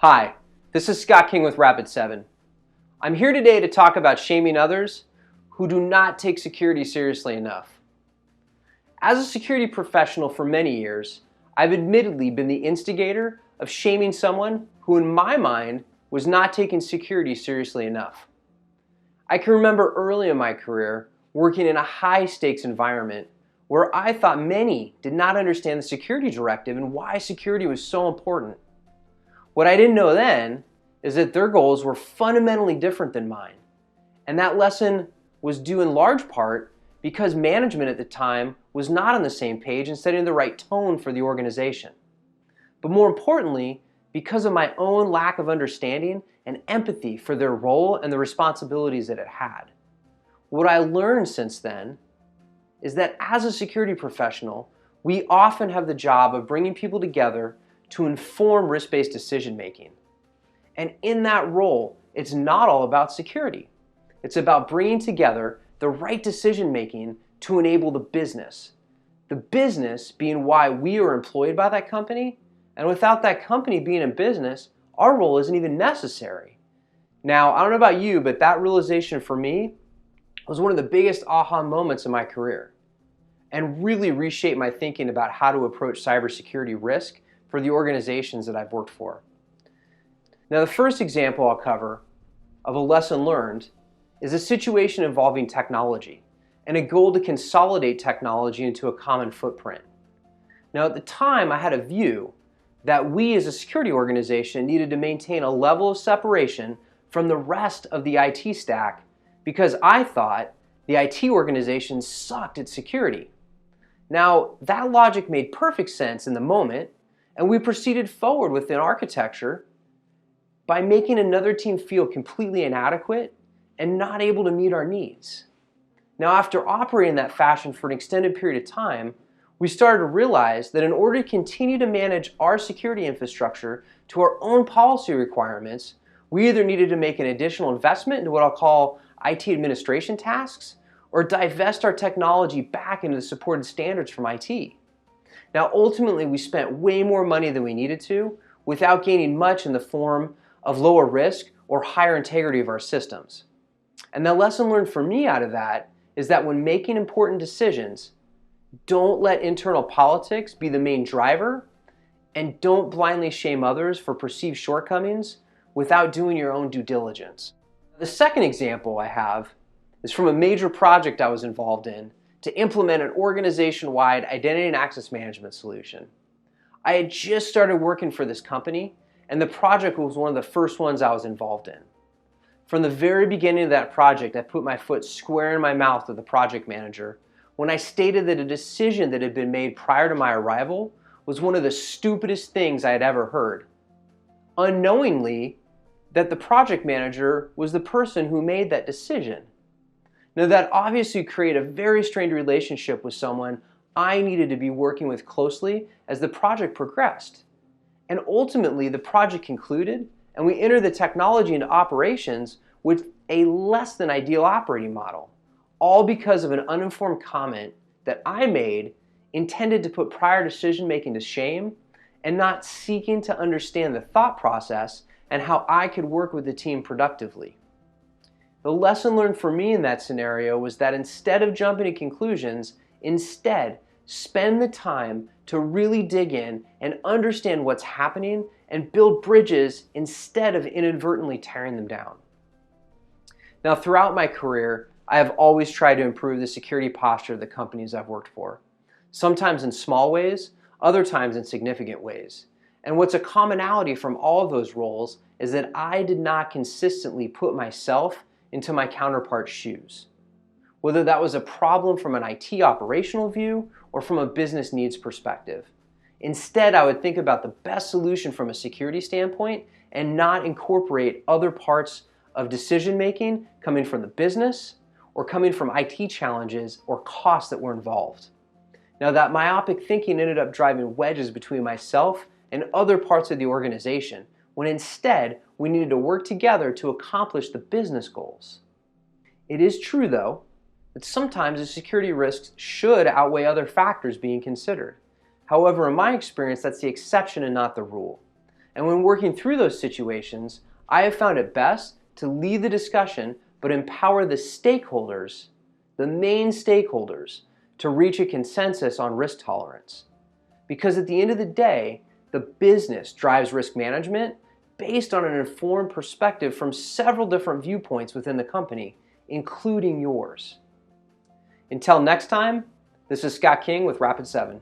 Hi, this is Scott King with Rapid7. I'm here today to talk about shaming others who do not take security seriously enough. As a security professional for many years, I've admittedly been the instigator of shaming someone who, in my mind, was not taking security seriously enough. I can remember early in my career working in a high-stakes environment where I thought many did not understand the security directive and why security was so important. What I didn't know then is that their goals were fundamentally different than mine. And that lesson was due in large part because management at the time was not on the same page and setting the right tone for the organization. But more importantly, because of my own lack of understanding and empathy for their role and the responsibilities that it had. What I learned since then is that as a security professional, we often have the job of bringing people together to inform risk-based decision-making. And in that role, it's not all about security. It's about bringing together the right decision-making to enable the business. The business being why we are employed by that company, and without that company being in business, our role isn't even necessary. Now, I don't know about you, but that realization for me was one of the biggest aha moments in my career and really reshaped my thinking about how to approach cybersecurity risk for the organizations that I've worked for. Now, the first example I'll cover of a lesson learned is a situation involving technology and a goal to consolidate technology into a common footprint. Now, at the time, I had a view that we as a security organization needed to maintain a level of separation from the rest of the IT stack because I thought the IT organization sucked at security. Now, that logic made perfect sense in the moment, and we proceeded forward with an architecture by making another team feel completely inadequate and not able to meet our needs. Now, after operating in that fashion for an extended period of time, we started to realize that in order to continue to manage our security infrastructure to our own policy requirements, we either needed to make an additional investment into what I'll call IT administration tasks, or divest our technology back into the supported standards from IT. Now, ultimately, we spent way more money than we needed to without gaining much in the form of lower risk or higher integrity of our systems. And the lesson learned for me out of that is that when making important decisions, don't let internal politics be the main driver, and don't blindly shame others for perceived shortcomings without doing your own due diligence. The second example I have is from a major project I was involved in to implement an organization-wide identity and access management solution. I had just started working for this company, and the project was one of the first ones I was involved in. From the very beginning of that project, I put my foot square in my mouth with the project manager when I stated that a decision that had been made prior to my arrival was one of the stupidest things I had ever heard. Unknowingly, that the project manager was the person who made that decision. Now, that obviously created a very strained relationship with someone I needed to be working with closely as the project progressed. And ultimately, the project concluded, and we entered the technology into operations with a less than ideal operating model, all because of an uninformed comment that I made intended to put prior decision-making to shame and not seeking to understand the thought process and how I could work with the team productively. The lesson learned for me in that scenario was that instead of jumping to conclusions, instead spend the time to really dig in and understand what's happening and build bridges instead of inadvertently tearing them down. Now, throughout my career, I have always tried to improve the security posture of the companies I've worked for, sometimes in small ways, other times in significant ways. And what's a commonality from all of those roles is that I did not consistently put myself into my counterpart's shoes, whether that was a problem from an IT operational view or from a business needs perspective. Instead, I would think about the best solution from a security standpoint and not incorporate other parts of decision-making coming from the business or coming from IT challenges or costs that were involved. Now, that myopic thinking ended up driving wedges between myself and other parts of the organization, when instead we needed to work together to accomplish the business goals. It is true, though, that sometimes the security risks should outweigh other factors being considered. However, in my experience, that's the exception and not the rule. And when working through those situations, I have found it best to lead the discussion but empower the stakeholders, the main stakeholders, to reach a consensus on risk tolerance. Because at the end of the day, the business drives risk management based on an informed perspective from several different viewpoints within the company, including yours. Until next time, this is Scott King with Rapid7.